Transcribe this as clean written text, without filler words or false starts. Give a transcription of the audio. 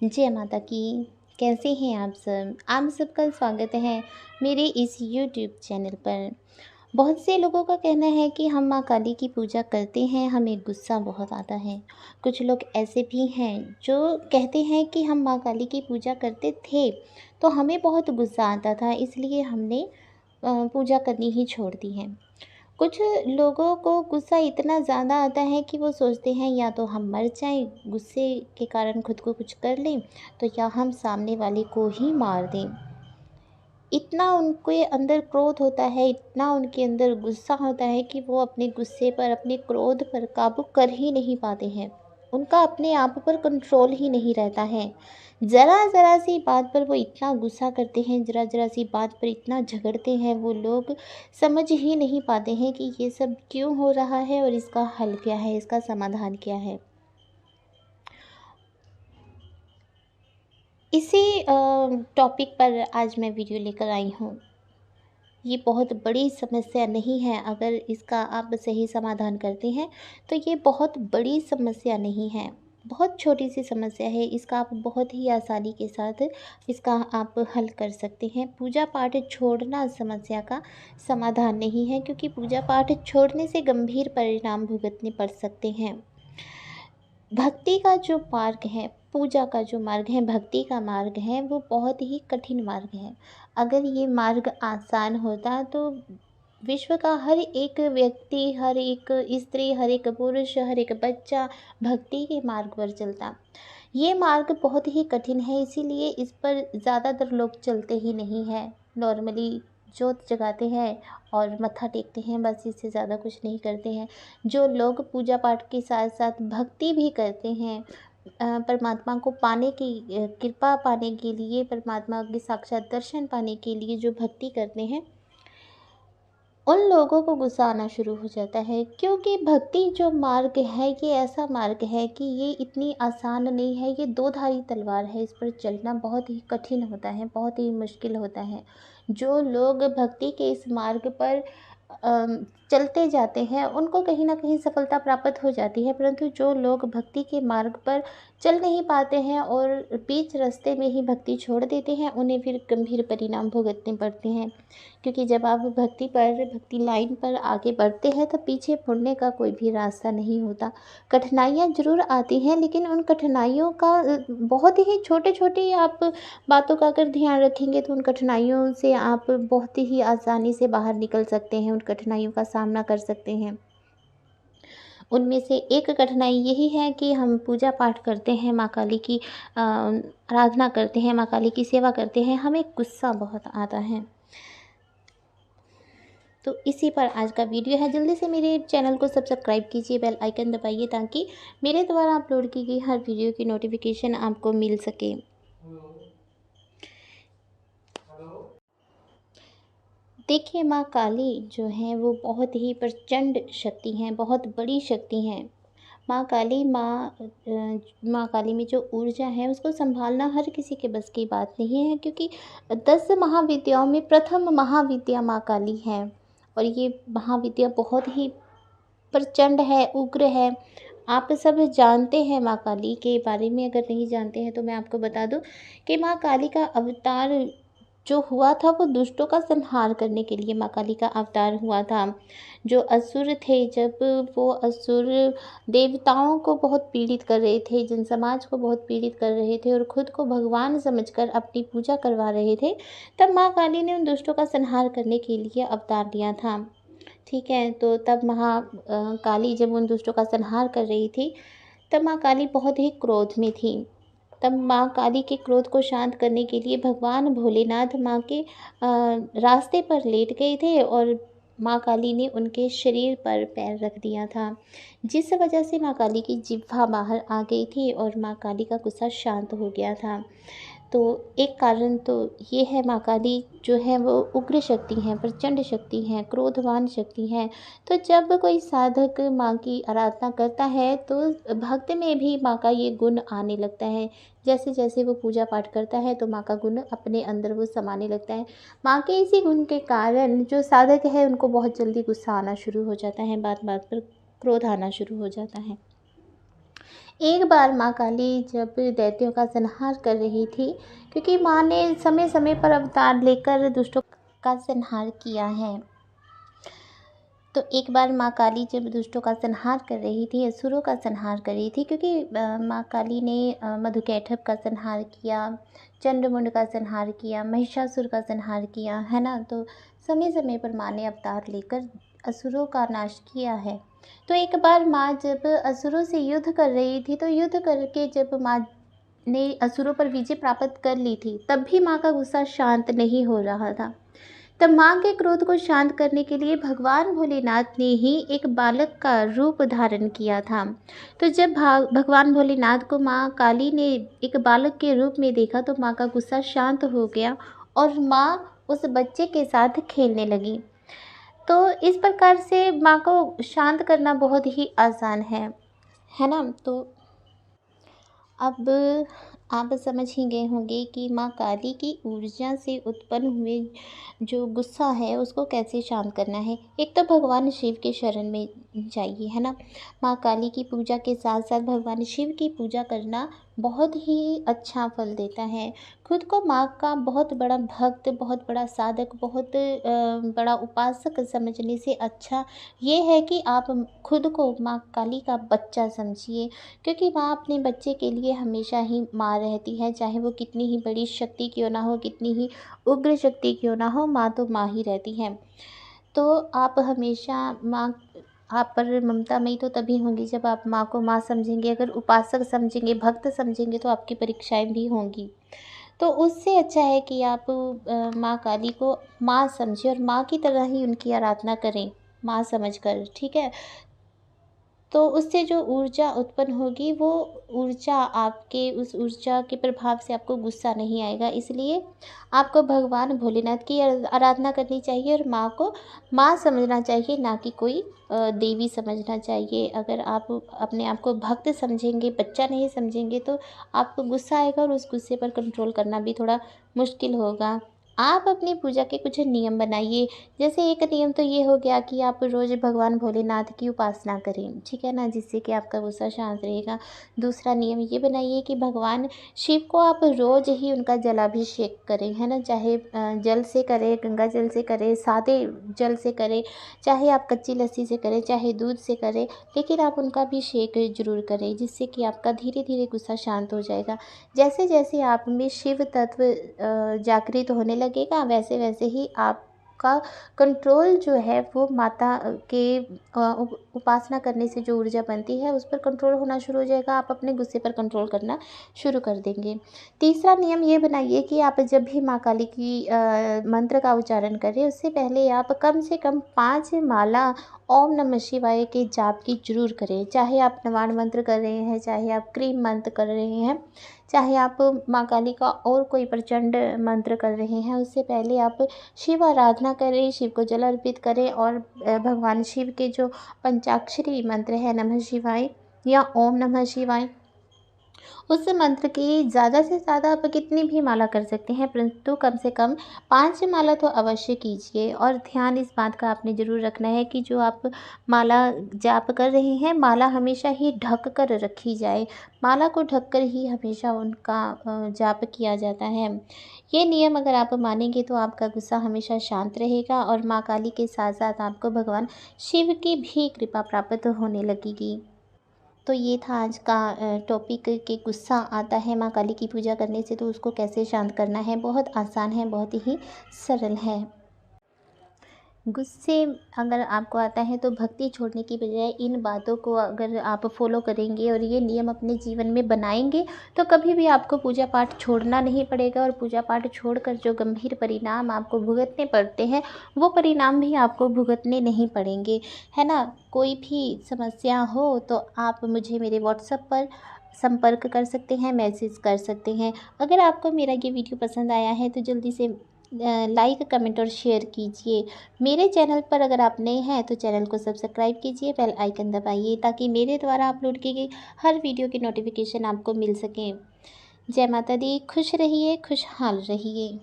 जय माता की। कैसे हैं आप सब? आप सबका स्वागत है मेरे इस यूट्यूब चैनल पर। बहुत से लोगों का कहना है कि हम माँ काली की पूजा करते हैं, हमें गुस्सा बहुत आता है। कुछ लोग ऐसे भी हैं जो कहते हैं कि हम माँ काली की पूजा करते थे तो हमें बहुत गुस्सा आता था, इसलिए हमने पूजा करनी ही छोड़ दी है। कुछ लोगों को गुस्सा इतना ज़्यादा आता है कि वो सोचते हैं या तो हम मर जाएं, गुस्से के कारण खुद को कुछ कर लें, तो या हम सामने वाले को ही मार दें। इतना उनके अंदर क्रोध होता है, इतना उनके अंदर गुस्सा होता है कि वो अपने गुस्से पर, अपने क्रोध पर काबू कर ही नहीं पाते हैं। उनका अपने आप पर कंट्रोल ही नहीं रहता है। ज़रा-ज़रा सी बात पर वो इतना गुस्सा करते हैं, ज़रा-ज़रा सी बात पर इतना झगड़ते हैं वो लोग, समझ ही नहीं पाते हैं कि ये सब क्यों हो रहा है और इसका हल क्या है, इसका समाधान क्या है। इसी टॉपिक पर आज मैं वीडियो लेकर आई हूँ। ये बहुत बड़ी समस्या नहीं है, अगर इसका आप सही समाधान करते हैं तो ये बहुत बड़ी समस्या नहीं है। बहुत छोटी सी समस्या है, इसका आप बहुत ही आसानी के साथ इसका आप हल कर सकते हैं। पूजा पाठ छोड़ना समस्या का समाधान नहीं है, क्योंकि पूजा पाठ छोड़ने से गंभीर परिणाम भुगतने पड़ सकते हैं। भक्ति का जो मार्ग है, पूजा का जो मार्ग है, भक्ति का मार्ग है, वो बहुत ही कठिन मार्ग है। अगर ये मार्ग आसान होता तो विश्व का हर एक व्यक्ति, हर एक स्त्री, हर एक पुरुष, हर एक बच्चा भक्ति के मार्ग पर चलता। ये मार्ग बहुत ही कठिन है, इसीलिए इस पर ज़्यादातर लोग चलते ही नहीं हैं। नॉर्मली जोत जगाते हैं और मत्था टेकते हैं, बस इससे ज़्यादा कुछ नहीं करते हैं। जो लोग पूजा पाठ के साथ साथ भक्ति भी करते हैं, परमात्मा को पाने की कृपा पाने के लिए, परमात्मा के साक्षात दर्शन पाने के लिए जो भक्ति करते हैं, उन लोगों को गुस्सा आना शुरू हो जाता है। क्योंकि भक्ति जो मार्ग है, ये ऐसा मार्ग है कि ये इतनी आसान नहीं है, ये दो धारी तलवार है। इस पर चलना बहुत ही कठिन होता है, बहुत ही मुश्किल होता है। जो लोग भक्ति के इस मार्ग पर चलते जाते हैं, उनको कहीं ना कहीं सफलता प्राप्त हो जाती है, परंतु जो लोग भक्ति के मार्ग पर चल नहीं पाते हैं और बीच रास्ते में ही भक्ति छोड़ देते हैं, उन्हें फिर गंभीर परिणाम भुगतने पड़ते हैं। क्योंकि जब आप भक्ति लाइन पर आगे बढ़ते हैं तो पीछे मुड़ने का कोई भी रास्ता नहीं होता। कठिनाइयाँ ज़रूर आती हैं, लेकिन उन कठिनाइयों का बहुत ही छोटे-छोटे आप बातों का अगर ध्यान रखेंगे तो उन कठिनाइयों से आप बहुत ही आसानी से बाहर निकल सकते हैं, उन कठिनाइयों का सामना कर सकते हैं। उनमें से एक कठिनाई यही है कि हम पूजा पाठ करते हैं, माँ काली की आराधना करते हैं, माँ काली की सेवा करते हैं, हमें गुस्सा बहुत आता है। तो इसी पर आज का वीडियो है। जल्दी से मेरे चैनल को सब्सक्राइब कीजिए, बेल आइकन दबाइए, ताकि मेरे द्वारा अपलोड की गई हर वीडियो की नोटिफिकेशन आपको मिल सके। देखिए, माँ काली जो हैं वो बहुत ही प्रचंड शक्ति हैं, बहुत बड़ी शक्ति हैं। माँ काली में जो ऊर्जा है उसको संभालना हर किसी के बस की बात नहीं है, क्योंकि 10 महाविद्याओं में प्रथम महाविद्या माँ काली है। और ये महाविद्या बहुत ही प्रचंड है, उग्र है। आप सब जानते हैं माँ काली के बारे में, अगर नहीं जानते हैं तो मैं आपको बता दूं कि माँ काली का अवतार जो हुआ था वो दुष्टों का संहार करने के लिए माँ काली का अवतार हुआ था। जो असुर थे, जब वो असुर देवताओं को बहुत पीड़ित कर रहे थे, जन समाज को बहुत पीड़ित कर रहे थे और खुद को भगवान समझकर अपनी पूजा करवा रहे थे, तब माँ काली ने उन दुष्टों का संहार करने के लिए अवतार लिया था। ठीक है, तो तब काली जब उन दुष्टों का संहार कर रही थी, तब माँ काली बहुत ही क्रोध में थी। तब माँ काली के क्रोध को शांत करने के लिए भगवान भोलेनाथ माँ के रास्ते पर लेट गए थे और माँ काली ने उनके शरीर पर पैर रख दिया था, जिस वजह से माँ काली की जिह्वा बाहर आ गई थी और माँ काली का गुस्सा शांत हो गया था। तो एक कारण तो ये है, माँ काली जो है वो उग्र शक्ति हैं, प्रचंड शक्ति हैं, क्रोधवान शक्ति हैं। तो जब कोई साधक माँ की आराधना करता है तो भक्त में भी माँ का ये गुण आने लगता है। जैसे जैसे वो पूजा पाठ करता है तो माँ का गुण अपने अंदर वो समाने लगता है। माँ के इसी गुण के कारण जो साधक है उनको बहुत जल्दी गुस्सा आना शुरू हो जाता है, बात बात पर क्रोध आना शुरू हो जाता है। एक बार माँ काली जब दैत्यों का संहार कर रही थी, क्योंकि माँ ने समय समय पर अवतार लेकर दुष्टों का संहार किया है। तो एक बार माँ काली जब दुष्टों का संहार कर रही थी, असुरों का संहार कर रही थी, क्योंकि माँ काली ने मधुकैटभ का संहार किया, चंडमुंड का संहार किया, महिषासुर का संहार किया, है ना। तो समय समय पर माँ ने अवतार लेकर असुरों का नाश किया है। तो एक बार माँ जब असुरों से युद्ध कर रही थी, तो युद्ध करके जब माँ ने असुरों पर विजय प्राप्त कर ली थी, तब भी माँ का गुस्सा शांत नहीं हो रहा था। तब माँ के क्रोध को शांत करने के लिए भगवान भोलेनाथ ने ही एक बालक का रूप धारण किया था। तो जब भगवान भोलेनाथ को माँ काली ने एक बालक के रूप में देखा, तो माँ का गुस्सा शांत हो गया और माँ उस बच्चे के साथ खेलने लगी। तो इस प्रकार से माँ को शांत करना बहुत ही आसान है ना। तो अब आप समझ ही गए होंगे कि माँ काली की ऊर्जा से उत्पन्न हुए जो गुस्सा है उसको कैसे शांत करना है। एक तो भगवान शिव के शरण में जाइए, है ना। माँ काली की पूजा के साथ साथ भगवान शिव की पूजा करना बहुत ही अच्छा फल देता है। खुद को माँ का बहुत बड़ा भक्त, बहुत बड़ा साधक, बहुत बड़ा उपासक समझने से अच्छा ये है कि आप खुद को माँ काली का बच्चा समझिए, क्योंकि माँ अपने बच्चे के लिए हमेशा ही माँ रहती है। चाहे वो कितनी ही बड़ी शक्ति क्यों ना हो, कितनी ही उग्र शक्ति क्यों ना हो, माँ तो माँ ही रहती है। तो आप हमेशा माँ आप पर ममतामयी तो तभी होंगी जब आप माँ को माँ समझेंगे। अगर उपासक समझेंगे, भक्त समझेंगे, तो आपकी परीक्षाएं भी होंगी। तो उससे अच्छा है कि आप माँ काली को माँ समझें और माँ की तरह ही उनकी आराधना करें, माँ समझकर, ठीक है। तो उससे जो ऊर्जा उत्पन्न होगी, वो ऊर्जा आपके उस ऊर्जा के प्रभाव से आपको गुस्सा नहीं आएगा। इसलिए आपको भगवान भोलेनाथ की आराधना करनी चाहिए और माँ को माँ समझना चाहिए, ना कि कोई देवी समझना चाहिए। अगर आप अपने आप को भक्त समझेंगे, बच्चा नहीं समझेंगे, तो आपको गुस्सा आएगा और उस गुस्से पर कंट्रोल करना भी थोड़ा मुश्किल होगा। आप अपनी पूजा के कुछ नियम बनाइए। जैसे एक नियम तो ये हो गया कि आप रोज़ भगवान भोलेनाथ की उपासना करें, ठीक है ना, जिससे कि आपका गुस्सा शांत रहेगा। दूसरा नियम ये बनाइए कि भगवान शिव को आप रोज़ ही उनका जलाभिषेक करें, है ना। चाहे जल से करें, गंगा जल से करें, सादे जल से करें, चाहे आप कच्ची लस्सी से करें, चाहे दूध से करें, लेकिन आप उनका अभिषेक ज़रूर करें, जिससे कि आपका धीरे धीरे गुस्सा शांत हो जाएगा। जैसे जैसे आप में शिव तत्व जागृत होने लगेगा, वैसे वैसे ही आपका कंट्रोल जो है वो माता के उपासना करने से जो ऊर्जा बनती है उस पर कंट्रोल होना शुरू हो जाएगा। आप अपने गुस्से पर कंट्रोल करना शुरू कर देंगे। तीसरा नियम ये बनाइए कि आप जब भी माँ काली की मंत्र का उच्चारण करें, उससे पहले आप कम से कम 5 माला ओम नमः शिवाय के जाप की जरूर करें। चाहे आप नवाण मंत्र कर रहे हैं, चाहे आप क्रीम मंत्र कर रहे हैं, चाहे आप माँ काली का और कोई प्रचंड मंत्र कर रहे हैं, उससे पहले आप शिव आराधना करें, शिव को जल अर्पित करें और भगवान शिव के जो पंचाक्षरी मंत्र है नमः शिवाय या ओम नमः शिवाय, उस मंत्र की ज़्यादा से ज़्यादा आप कितनी भी माला कर सकते हैं, परंतु कम से कम 5 माला तो अवश्य कीजिए। और ध्यान इस बात का आपने ज़रूर रखना है कि जो आप माला जाप कर रहे हैं, माला हमेशा ही ढक कर रखी जाए। माला को ढककर ही हमेशा उनका जाप किया जाता है। ये नियम अगर आप मानेंगे तो आपका गुस्सा हमेशा शांत रहेगा और माँ काली के साथ साथ आपको भगवान शिव की भी कृपा प्राप्त होने लगेगी। तो ये था आज का टॉपिक कि गुस्सा आता है माँ काली की पूजा करने से, तो उसको कैसे शांत करना है। बहुत आसान है, बहुत ही सरल है। गुस्से अगर आपको आता है तो भक्ति छोड़ने की बजाय इन बातों को अगर आप फॉलो करेंगे और ये नियम अपने जीवन में बनाएंगे, तो कभी भी आपको पूजा पाठ छोड़ना नहीं पड़ेगा। और पूजा पाठ छोड़कर जो गंभीर परिणाम आपको भुगतने पड़ते हैं, वो परिणाम भी आपको भुगतने नहीं पड़ेंगे, है ना। कोई भी समस्या हो तो आप मुझे मेरे व्हाट्सएप पर संपर्क कर सकते हैं, मैसेज कर सकते हैं। अगर आपको मेरा ये वीडियो पसंद आया है तो जल्दी से लाइक, कमेंट और शेयर कीजिए। मेरे चैनल पर अगर आप नए हैं तो चैनल को सब्सक्राइब कीजिए, बेल आइकन दबाइए, ताकि मेरे द्वारा अपलोड की गई हर वीडियो की नोटिफिकेशन आपको मिल सके। जय माता दी। खुश रहिए, खुशहाल रहिए।